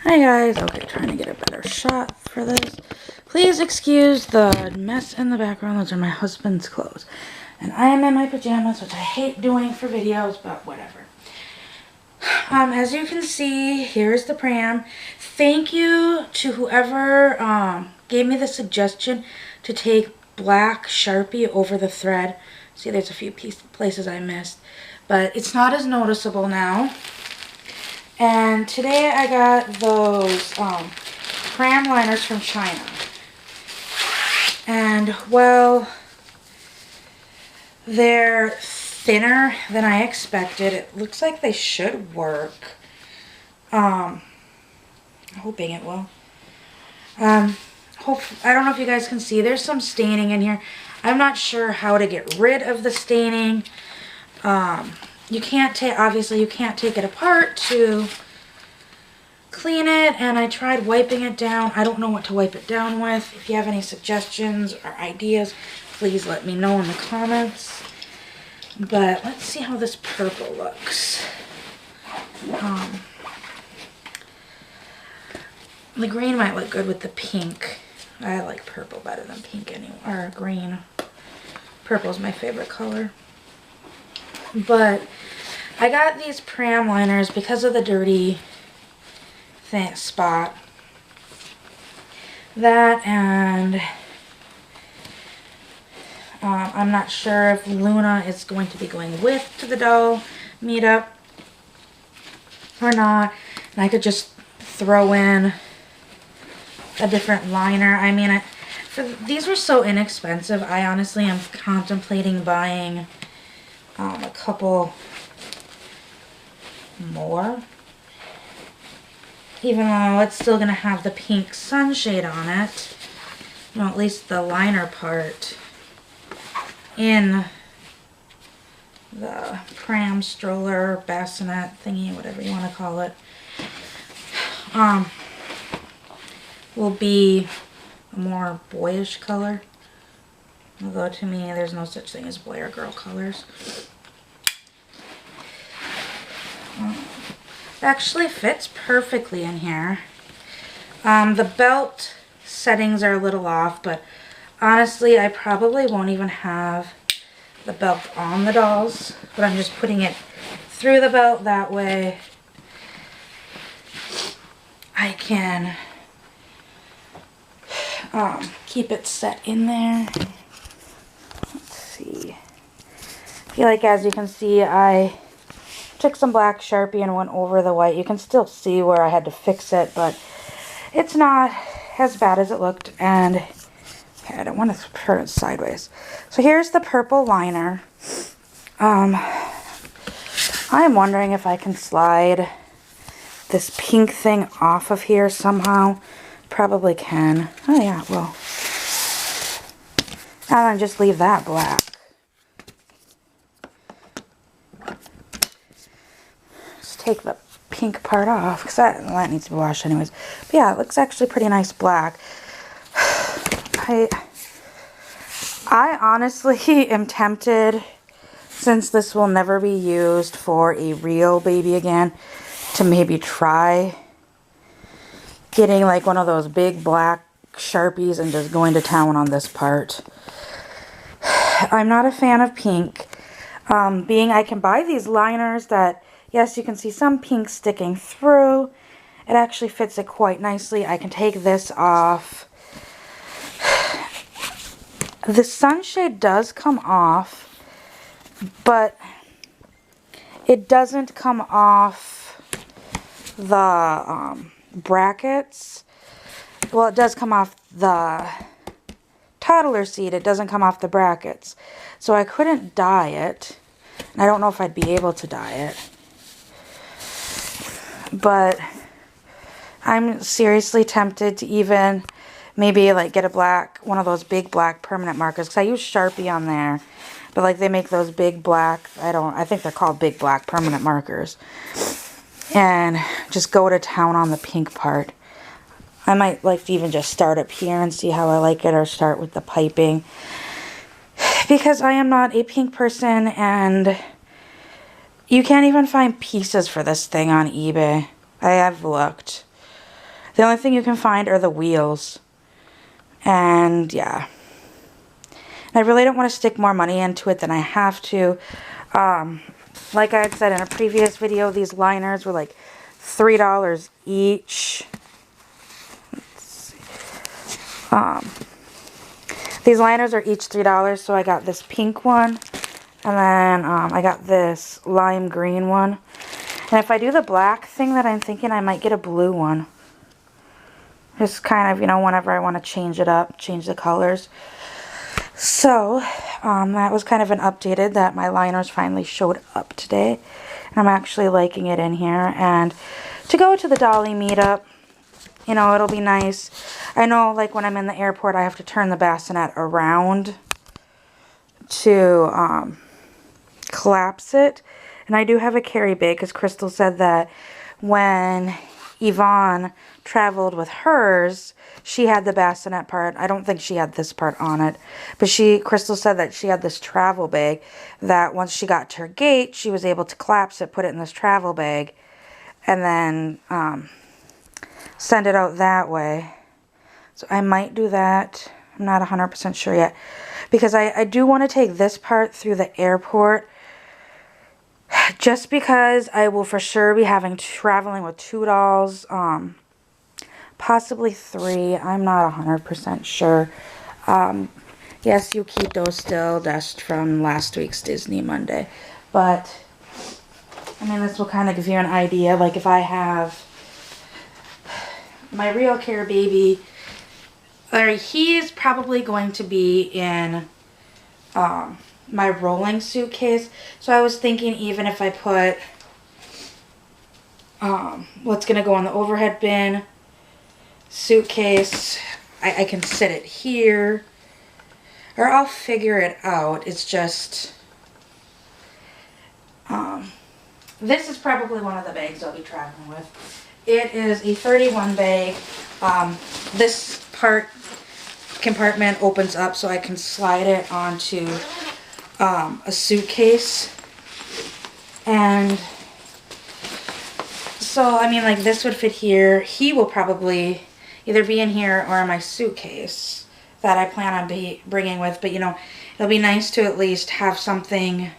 Hi guys, okay, trying to get a better shot for this. Please excuse the mess in the background. Those are my husband's clothes. And I am in my pajamas, which I hate doing for videos, but whatever. As you can see, here's the pram. Thank you to whoever gave me the suggestion to take black Sharpie over the thread. See, there's a few places I missed, but it's not as noticeable now. And today I got those pram liners from China. And, well, they're thinner than I expected. It looks like they should work. I'm hoping it will. I don't know if you guys can see. There's some staining in here. I'm not sure how to get rid of the staining. You can't take, obviously you can't take it apart to clean it, and I tried wiping it down. I don't know what to wipe it down with. If you have any suggestions or ideas, please let me know in the comments. But let's see how this purple looks. The green might look good with the pink. I like purple better than pink anyway, or green. Purple's my favorite color. But I got these pram liners because of the dirty spot. That, and I'm not sure if Luna is going to be going to the doll meetup or not. And I could just throw in a different liner. I mean, these were so inexpensive. I honestly am contemplating buying a couple more, even though it's still gonna have the pink sunshade on it. You know, at least the liner part in the pram, stroller, bassinet thingy, whatever you want to call it, will be a more boyish color. Although to me, there's no such thing as boy or girl colors. It actually fits perfectly in here. The belt settings are a little off, but honestly, I probably won't even have the belt on the dolls, but I'm just putting it through the belt. That way I can keep it set in there. Let's see. I feel like, as you can see, I took some black Sharpie and went over the white. You can still see where I had to fix it, but it's not as bad as it looked. And okay, I don't want to turn it sideways. So here's the purple liner. I am wondering if I can slide this pink thing off of here somehow. Probably can. Oh yeah, well. And then just leave that black. Take the pink part off, because that needs to be washed anyways. But yeah, it looks actually pretty nice black. I honestly am tempted, since this will never be used for a real baby again, to maybe try getting like one of those big black Sharpies and just going to town on this part. I'm not a fan of pink. Being I can buy these liners that, yes, you can see some pink sticking through. It actually fits it quite nicely. I can take this off. The sunshade does come off, but it doesn't come off the brackets. Well, it does come off the toddler seat. It doesn't come off the brackets. So I couldn't dye it. And I don't know if I'd be able to dye it. But I'm seriously tempted to even maybe like get one of those big black permanent markers, because I use Sharpie on there, but like they make those big black, I think they're called big black permanent markers, and just go to town on the pink part. I might like to even just start up here and see how I like it, or start with the piping, because I am not a pink person, and you can't even find pieces for this thing on eBay. I have looked. The only thing you can find are the wheels. And yeah. And I really don't want to stick more money into it than I have to. Like I had said in a previous video, these liners were like $3 each. Let's see. These liners are each $3, so I got this pink one. And then I got this lime green one. And if I do the black thing that I'm thinking, I might get a blue one. Just kind of, you know, whenever I want to change it up, change the colors. So, that was kind of an updated that my liners finally showed up today. And I'm actually liking it in here. And to go to the Dolly meetup, you know, it'll be nice. I know, like, when I'm in the airport, I have to turn the bassinet around to collapse it. And I do have a carry bag, because Crystal said that when Yvonne traveled with hers, she had the bassinet part. I don't think she had this part on it. But Crystal said that she had this travel bag that once she got to her gate, she was able to collapse it, put it in this travel bag, and then send it out that way. So I might do that. I'm not 100% sure yet. Because I do want to take this part through the airport. Just because I will for sure be traveling with 2 dolls. Possibly 3. I'm not 100% sure. Yes, Yukito's still dust from last week's Disney Monday. But, I mean, this will kind of give you an idea. Like, if I have my real care baby, or he is probably going to be in my rolling suitcase. So I was thinking even if I put what's going to go on the overhead bin, suitcase, I can sit it here, or I'll figure it out. It's just this is probably one of the bags I'll be traveling with. It is a 31 bag. This compartment opens up so I can slide it onto a suitcase. And so, I mean, like, this would fit here. He will probably either be in here or in my suitcase that I plan on bringing with. But, you know, it'll be nice to at least have something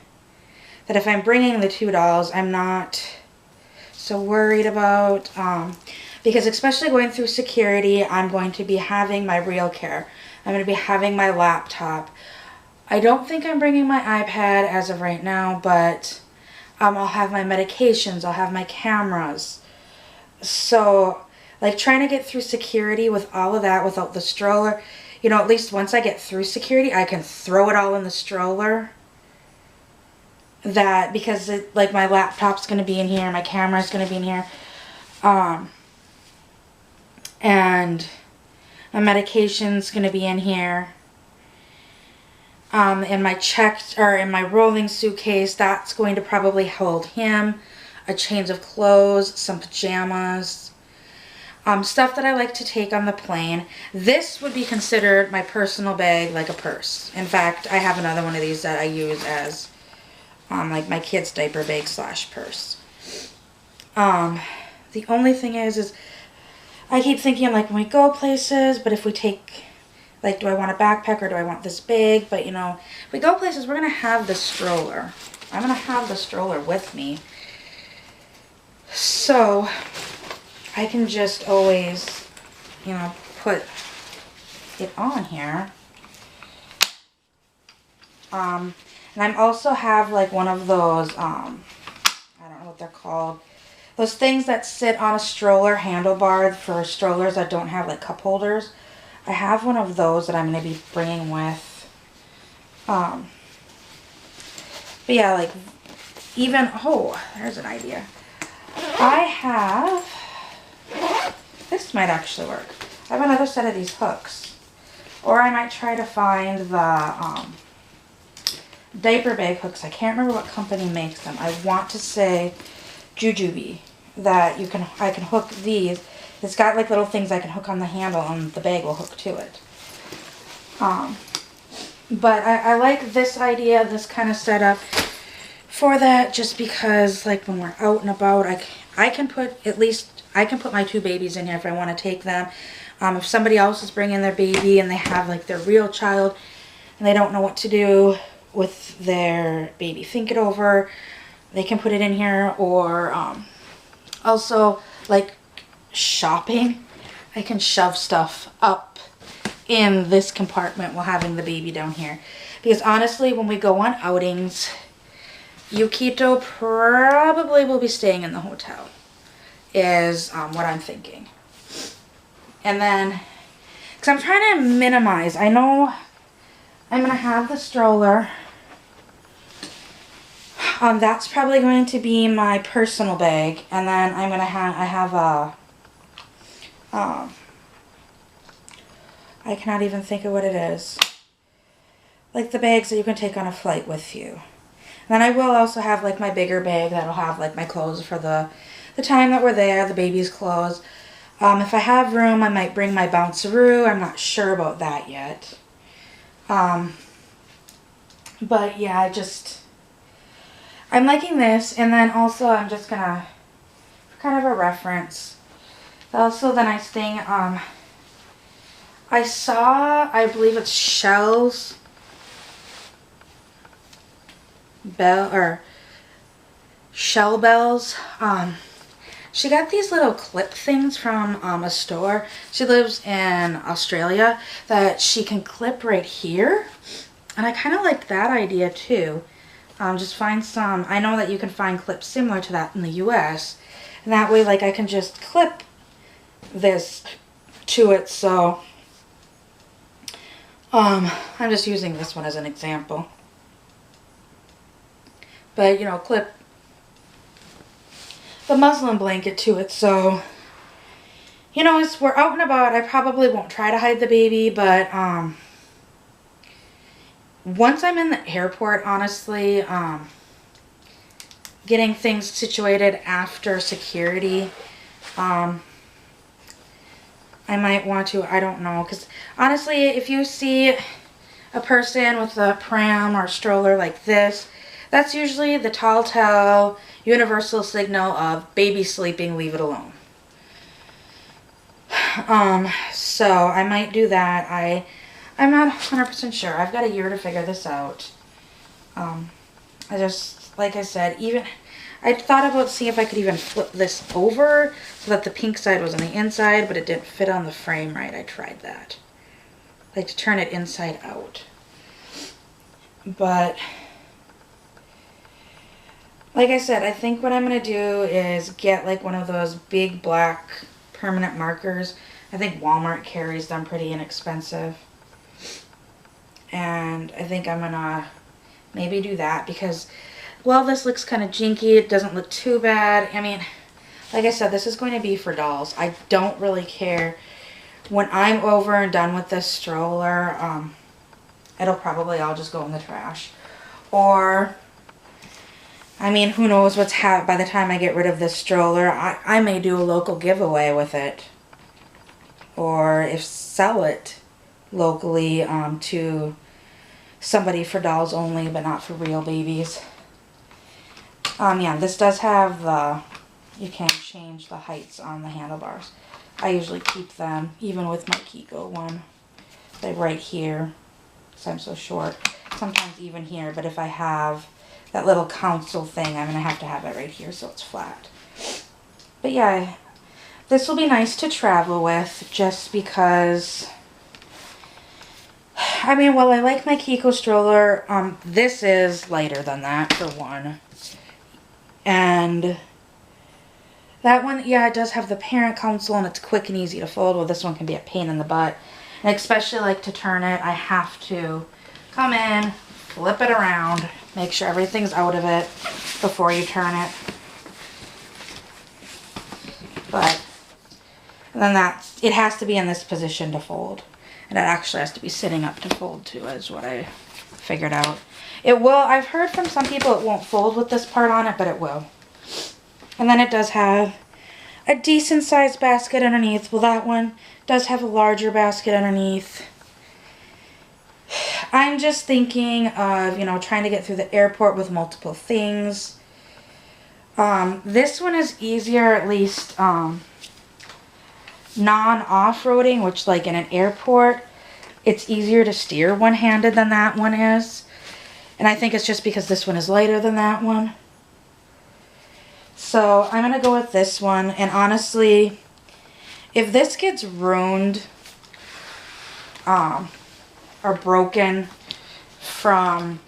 that if I'm bringing the 2 dolls, I'm not so worried about. Because especially going through security, I'm going to be having my real care. I'm going to be having my laptop. I don't think I'm bringing my iPad as of right now, but I'll have my medications. I'll have my cameras. So, like, trying to get through security with all of that without the stroller, you know, at least once I get through security, I can throw it all in the stroller. Because, like, my laptop's going to be in here, my camera's going to be in here. And my medication's going to be in here. In my rolling suitcase, that's going to probably hold him, a change of clothes, some pajamas, stuff that I like to take on the plane. This would be considered my personal bag, like a purse. In fact, I have another one of these that I use as like my kid's diaper bag / purse. The only thing is I keep thinking, like, when we go places, but if we take, like, do I want a backpack or do I want this bag? But, you know, if we go places, we're going to have the stroller. I'm going to have the stroller with me. So, I can just always, you know, put it on here. And I also have, like, one of those, I don't know what they're called. Those things that sit on a stroller handlebar for strollers that don't have, like, cup holders. I have one of those that I'm going to be bringing with. But yeah, like, even, oh, there's an idea. I have, this might actually work. I have another set of these hooks. Or I might try to find the diaper bag hooks. I can't remember what company makes them. I want to say Jujube, that I can hook these. It's got, like, little things I can hook on the handle and the bag will hook to it. But I like this idea, this kind of setup for that, just because, like, when we're out and about, I can put at least I can put my 2 babies in here if I want to take them. If somebody else is bringing their baby and they have like their real child and they don't know what to do with their baby, think it over. They can put it in here. Or also like shopping, I can shove stuff up in this compartment while having the baby down here. Because honestly, when we go on outings, Yukito probably will be staying in the hotel, is what I'm thinking. And then, because I'm trying to minimize, I know I'm going to have the stroller. That's probably going to be my personal bag. And then I'm going to have, I have a, I cannot even think of what it is. Like the bags that you can take on a flight with you. And then I will also have like my bigger bag that'll have like my clothes for the time that we're there, the baby's clothes. If I have room, I might bring my bounceroo. I'm not sure about that yet. But yeah, I'm liking this. And then also I'm just gonna, kind of a reference. Also the nice thing, I saw, I believe it's Shell's Shell Bells. She got these little clip things from a store. She lives in Australia that she can clip right here. And I kind of like that idea too. Just find some, I know that you can find clips similar to that in the US. And that way like I can just clip this to it. So I'm just using this one as an example. But, you know, clip the muslin blanket to it. So, you know, as we're out and about, I probably won't try to hide the baby. But once I'm in the airport, honestly, getting things situated after security, I might want to, I don't know. Because honestly, if you see a person with a pram or stroller like this, that's usually the telltale universal signal of baby sleeping, leave it alone. So I might do that. I'm not 100% sure. I've got a year to figure this out. I just, like I said, I thought about seeing if I could even flip this over so that the pink side was on the inside, but it didn't fit on the frame right. I tried that. Like to turn it inside out. But like I said, I think what I'm going to do is get like one of those big black permanent markers. I think Walmart carries them pretty inexpensive. And I think I'm going to maybe do that because, well, this looks kind of jinky. It doesn't look too bad. I mean, like I said, this is going to be for dolls. I don't really care. When I'm over and done with this stroller, it'll probably all just go in the trash. Or, I mean, who knows what's by the time I get rid of this stroller. I may do a local giveaway with it. Or if sell it locally to somebody for dolls only, but not for real babies. Yeah, this does have the, you can change the heights on the handlebars. I usually keep them, even with my Kiko one, like right here, because I'm so short. Sometimes even here, but if I have that little console thing, I'm going to have it right here so it's flat. But yeah, this will be nice to travel with just because, I mean, while I like my Kiko stroller, this is lighter than that for one. And that one, yeah, it does have the parent console and it's quick and easy to fold. Well, this one can be a pain in the butt. And especially like to turn it, I have to come in, flip it around, make sure everything's out of it before you turn it. But then it has to be in this position to fold. And it actually has to be sitting up to fold too, is what I figured out. It will, I've heard from some people it won't fold with this part on it, but it will. And then it does have a decent sized basket underneath. Well, that one does have a larger basket underneath. I'm just thinking of, you know, trying to get through the airport with multiple things. This one is easier, at least non-off-roading, which like in an airport, it's easier to steer one-handed than that one is. And I think it's just because this one is lighter than that one. So I'm going to go with this one. And honestly, if this gets ruined or broken from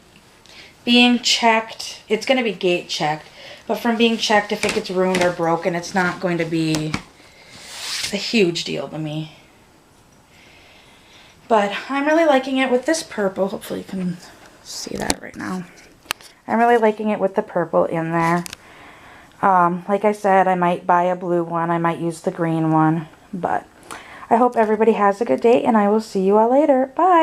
being checked, it's going to be gate checked. But from being checked, if it gets ruined or broken, it's not going to be a huge deal to me. But I'm really liking it with this purple. Hopefully you can see that right now. I'm really liking it with the purple in there. Like I said, I might buy a blue one. I might use the green one. But I hope everybody has a good day, and I will see you all later. Bye!